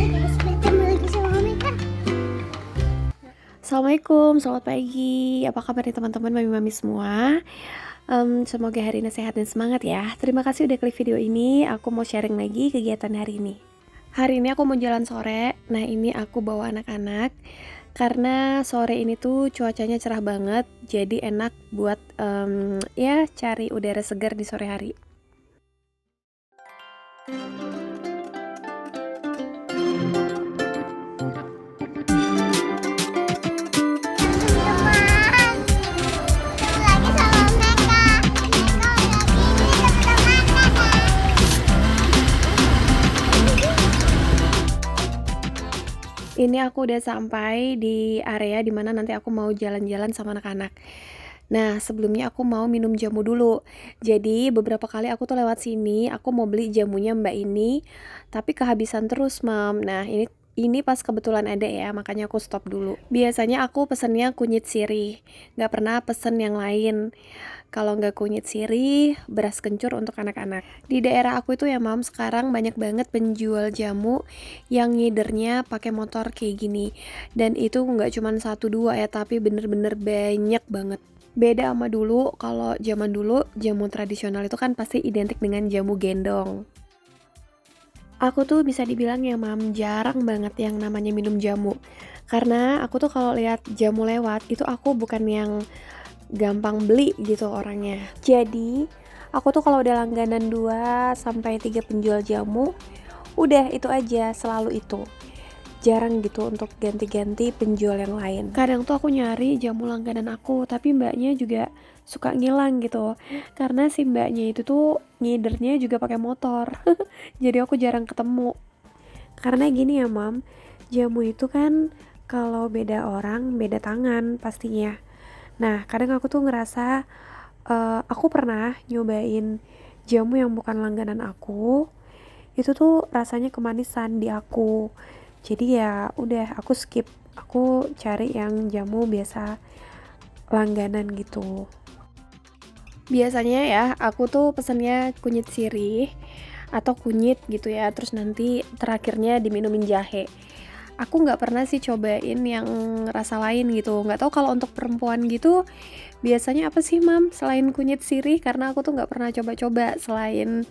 guys, bertemu lagi sama Mika. Assalamualaikum, selamat pagi. Apa kabar nih teman-teman mami-mami semua? Semoga hari ini sehat dan semangat ya. Terima kasih udah klik video ini. Aku mau sharing lagi kegiatan hari ini. Hari ini aku mau jalan sore. Nah ini aku bawa anak-anak karena sore ini tuh cuacanya cerah banget. Jadi enak buat ya cari udara segar di sore hari. Teman-teman, ketemu lagi sama Meka. Meka lagi ini teman-teman. Ini aku udah sampai di area dimana nanti aku mau jalan-jalan sama anak-anak. Nah, sebelumnya aku mau minum jamu dulu. Jadi, beberapa kali aku tuh lewat sini, aku mau beli jamunya Mbak ini, tapi kehabisan terus, Mam. Nah, ini pas kebetulan ada ya, makanya aku stop dulu. Biasanya aku pesennya kunyit sirih, nggak pernah pesen yang lain. Kalau nggak kunyit sirih, beras kencur untuk anak-anak. Di daerah aku itu ya, Mam, sekarang banyak banget penjual jamu yang ngidernya pakai motor kayak gini. Dan itu nggak cuma 1 2 ya, tapi bener-bener banyak banget. Beda sama dulu, kalau zaman dulu jamu tradisional itu kan pasti identik dengan jamu gendong. Aku tuh bisa dibilang ya Mam, jarang banget yang namanya minum jamu. Karena aku tuh kalau lihat jamu lewat, itu aku bukan yang gampang beli gitu orangnya. Jadi, aku tuh kalau udah langganan 2 sampai 3 penjual jamu, udah itu aja, selalu itu. Jarang gitu untuk ganti-ganti penjual yang lain. Kadang tuh aku nyari jamu langganan aku, tapi mbaknya juga suka ngilang gitu. Karena si mbaknya itu tuh ngidernya juga pakai motor. Jadi aku jarang ketemu. Karena gini ya, Mam, jamu itu kan kalau beda orang, beda tangan pastinya. Nah, kadang aku tuh ngerasa aku pernah nyobain jamu yang bukan langganan aku. Itu tuh rasanya kemanisan di aku. Jadi ya udah aku skip. Aku cari yang jamu biasa langganan gitu. Biasanya ya aku tuh pesennya kunyit sirih atau kunyit gitu ya. Terus nanti terakhirnya diminumin jahe. Aku nggak pernah sih cobain yang rasa lain gitu. Nggak tahu kalau untuk perempuan gitu biasanya apa sih, Mam, selain kunyit sirih? Karena aku tuh nggak pernah coba-coba selain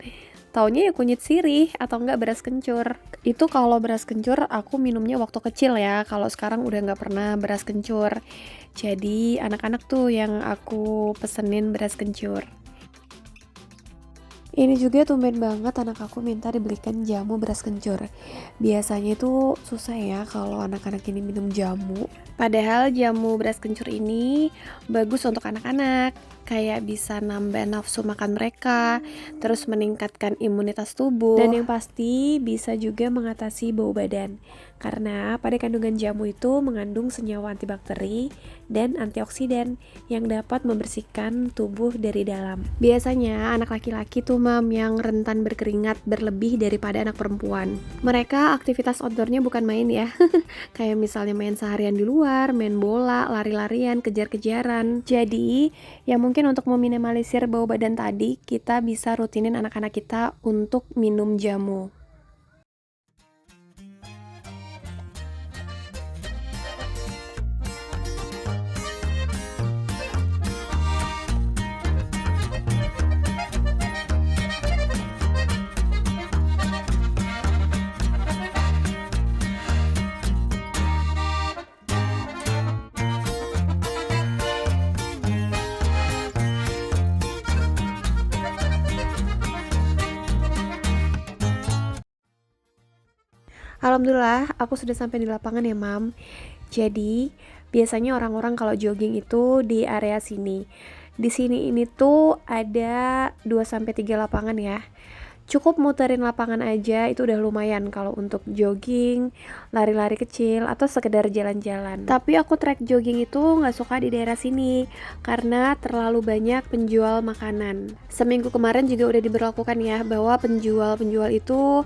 taunya ya kunyit sirih atau enggak beras kencur. Itu kalau beras kencur aku minumnya waktu kecil ya. Kalau sekarang udah nggak pernah beras kencur. Jadi anak-anak tuh yang aku pesenin beras kencur. Ini juga tumben banget anak aku minta dibelikan jamu beras kencur. Biasanya itu susah ya kalau anak-anak ini minum jamu. Padahal jamu beras kencur ini bagus untuk anak-anak. Kayak bisa nambah nafsu makan mereka, terus meningkatkan imunitas tubuh. Dan yang pasti bisa juga mengatasi bau badan. Karena pada kandungan jamu itu mengandung senyawa antibakteri dan antioksidan yang dapat membersihkan tubuh dari dalam. Biasanya anak laki-laki tuh, Mam, yang rentan berkeringat berlebih daripada anak perempuan. Mereka aktivitas outdoornya bukan main ya. Kayak misalnya main seharian di luar, main bola, lari-larian, kejar-kejaran. Jadi, ya mungkin untuk meminimalisir bau badan tadi, kita bisa rutinin anak-anak kita untuk minum jamu. Alhamdulillah, aku sudah sampai di lapangan ya, Mam. Jadi, biasanya orang-orang kalau jogging itu di area sini. Di sini ini tuh ada 2 sampai 3 lapangan ya. Cukup muterin lapangan aja itu udah lumayan kalau untuk jogging, lari-lari kecil, atau sekedar jalan-jalan. Tapi aku trek jogging itu nggak suka di daerah sini karena terlalu banyak penjual makanan. Seminggu kemarin juga udah diberlakukan ya bahwa penjual-penjual itu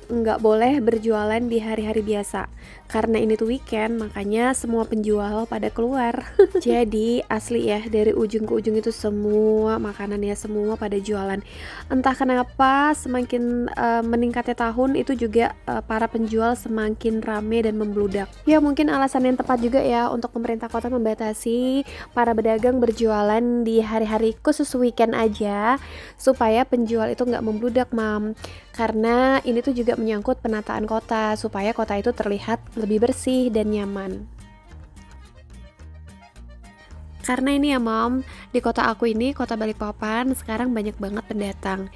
nggak boleh berjualan di hari-hari biasa. Karena ini tuh weekend, makanya semua penjual pada keluar. Jadi asli ya, dari ujung ke ujung itu semua makanannya semua pada jualan. Entah kenapa semakin meningkatnya tahun itu juga para penjual semakin rame dan membludak. Ya mungkin alasan yang tepat juga ya untuk pemerintah kota membatasi para pedagang berjualan di hari-hari khusus weekend aja supaya penjual itu nggak membludak, Mam. Karena ini tuh juga menyangkut penataan kota supaya kota itu terlihat lebih bersih dan nyaman. Karena ini ya Mom, di kota aku ini, kota Balikpapan, sekarang banyak banget pendatang.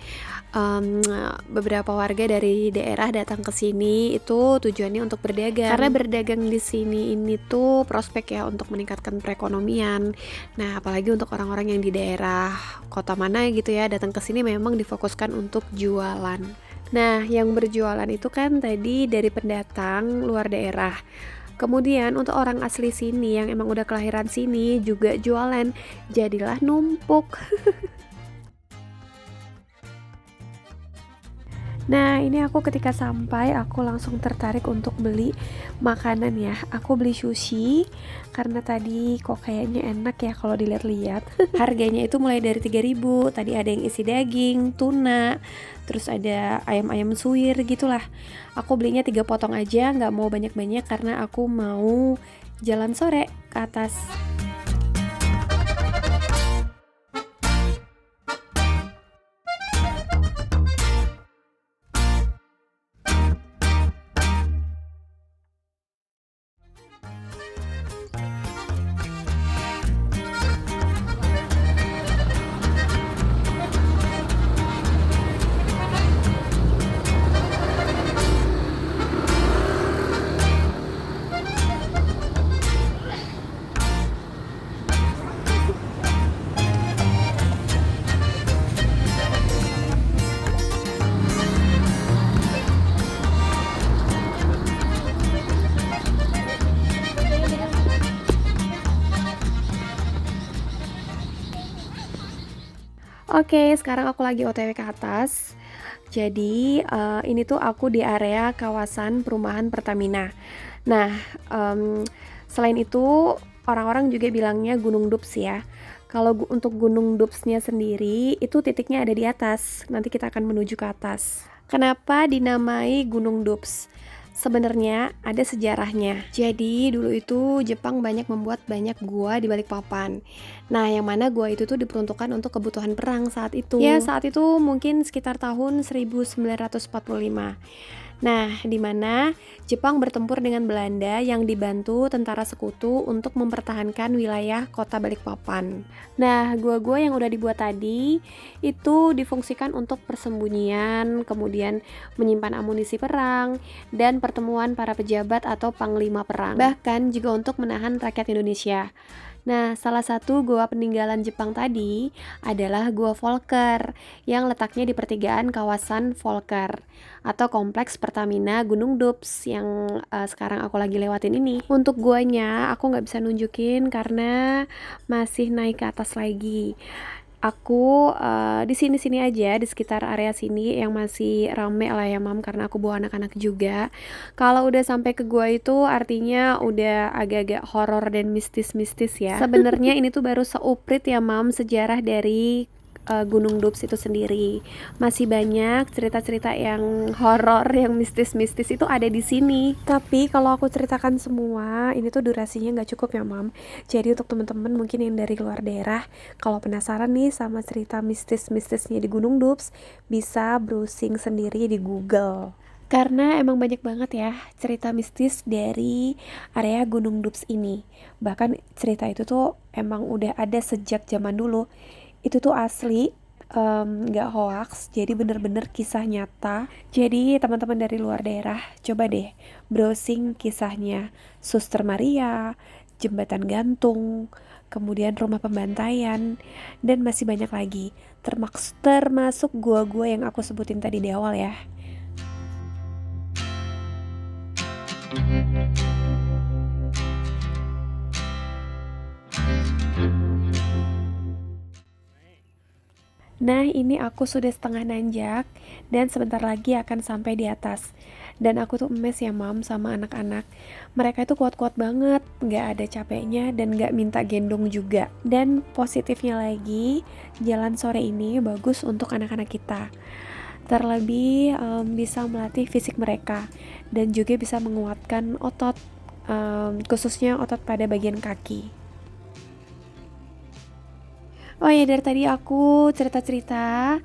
Beberapa warga dari daerah datang ke sini itu tujuannya untuk berdagang. Karena berdagang di sini ini tuh prospek ya untuk meningkatkan perekonomian. Nah, apalagi untuk orang-orang yang di daerah kota mana gitu ya, datang ke sini memang difokuskan untuk jualan. Nah, yang berjualan itu kan tadi dari pendatang luar daerah. Kemudian untuk orang asli sini yang emang udah kelahiran sini juga jualan, jadilah numpuk. Nah, ini aku ketika sampai aku langsung tertarik untuk beli makanan ya. Aku beli sushi karena tadi kok kayaknya enak ya kalau dilihat-lihat. Harganya itu mulai dari 3.000. Tadi ada yang isi daging, tuna, terus ada ayam-ayam suwir gitulah. Aku belinya 3 potong aja, nggak mau banyak-banyak karena aku mau jalan sore ke atas. Oke, sekarang aku lagi OTW ke atas. Jadi, ini tuh aku di area kawasan perumahan Pertamina. Nah, selain itu orang-orang juga bilangnya Gunung Dups ya. Kalau untuk Gunung Dupsnya sendiri, itu titiknya ada di atas. Nanti kita akan menuju ke atas. Kenapa dinamai Gunung Dups? Sebenarnya ada sejarahnya. Jadi dulu itu Jepang banyak membuat banyak gua di Balikpapan. Nah, yang mana gua itu tuh diperuntukkan untuk kebutuhan perang saat itu. Ya, saat itu mungkin sekitar tahun 1945. Nah, di mana Jepang bertempur dengan Belanda yang dibantu tentara sekutu untuk mempertahankan wilayah kota Balikpapan. Nah, gua-gua yang udah dibuat tadi itu difungsikan untuk persembunyian, kemudian menyimpan amunisi perang, dan pertemuan para pejabat atau panglima perang. Bahkan juga untuk menahan rakyat Indonesia. Nah, salah satu gua peninggalan Jepang tadi adalah Gua Volker yang letaknya di pertigaan kawasan Volker atau kompleks Pertamina Gunung Dups yang sekarang aku lagi lewatin ini. Untuk guanya aku nggak bisa nunjukin karena masih naik ke atas lagi. Aku di sini-sini aja di sekitar area sini yang masih rame lah ya Mam, karena aku bawa anak-anak juga. Kalau udah sampai ke gua itu artinya udah agak-agak horor dan mistis-mistis ya. Sebenarnya ini tuh baru seuprit ya Mam sejarah dari Gunung Dups itu sendiri. Masih banyak cerita-cerita yang horor, yang mistis-mistis itu ada di sini. Tapi kalau aku ceritakan semua, ini tuh durasinya nggak cukup ya Mam. Jadi untuk teman-teman mungkin yang dari luar daerah, kalau penasaran nih sama cerita mistis-mistisnya di Gunung Dups, bisa browsing sendiri di Google. Karena emang banyak banget ya cerita mistis dari area Gunung Dups ini. Bahkan cerita itu tuh emang udah ada sejak zaman dulu. Itu tuh asli, nggak hoax, jadi bener-bener kisah nyata. Jadi teman-teman dari luar daerah, coba deh browsing kisahnya Suster Maria, Jembatan Gantung, kemudian Rumah Pembantaian, dan masih banyak lagi. Termasuk gua-gua yang aku sebutin tadi di awal ya. Nah, ini aku sudah setengah nanjak dan sebentar lagi akan sampai di atas. Dan aku tuh emes ya Mam sama anak-anak. Mereka itu kuat-kuat banget, nggak ada capeknya dan nggak minta gendong juga. Dan positifnya lagi, jalan sore ini bagus untuk anak-anak kita. Terlebih bisa melatih fisik mereka dan juga bisa menguatkan otot, khususnya otot pada bagian kaki. Oh ya, dari tadi aku cerita-cerita,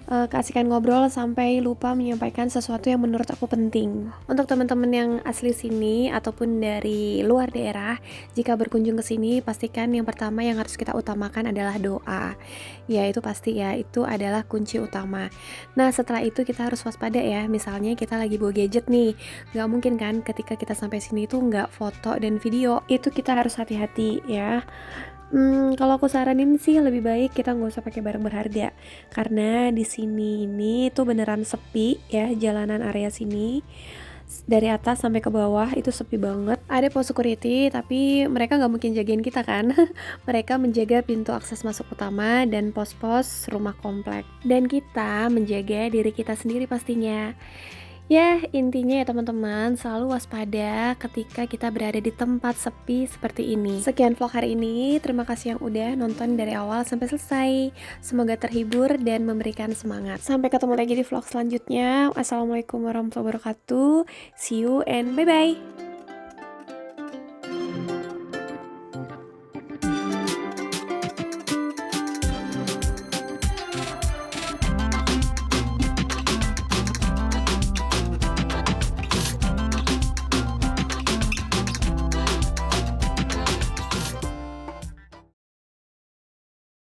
keasikan ngobrol sampai lupa menyampaikan sesuatu yang menurut aku penting. Untuk teman-teman yang asli sini ataupun dari luar daerah, jika berkunjung ke sini pastikan yang pertama yang harus kita utamakan adalah doa. Ya, itu pasti ya, itu adalah kunci utama. Nah, setelah itu kita harus waspada ya, misalnya kita lagi bawa gadget nih, nggak mungkin kan ketika kita sampai sini tuh nggak foto dan video, itu kita harus hati-hati ya. Kalau aku saranin sih lebih baik kita nggak usah pakai barang berharga, karena di sini ini tuh beneran sepi ya, jalanan area sini dari atas sampai ke bawah itu sepi banget. Ada pos security tapi mereka nggak mungkin jagain kita kan. Mereka menjaga pintu akses masuk utama dan pos-pos rumah komplek, dan kita menjaga diri kita sendiri pastinya. Ya, intinya ya teman-teman, selalu waspada ketika kita berada di tempat sepi seperti ini. Sekian vlog hari ini, terima kasih yang udah nonton dari awal sampai selesai. Semoga terhibur dan memberikan semangat. Sampai ketemu lagi di vlog selanjutnya. Wassalamualaikum warahmatullahi wabarakatuh. See you and bye-bye.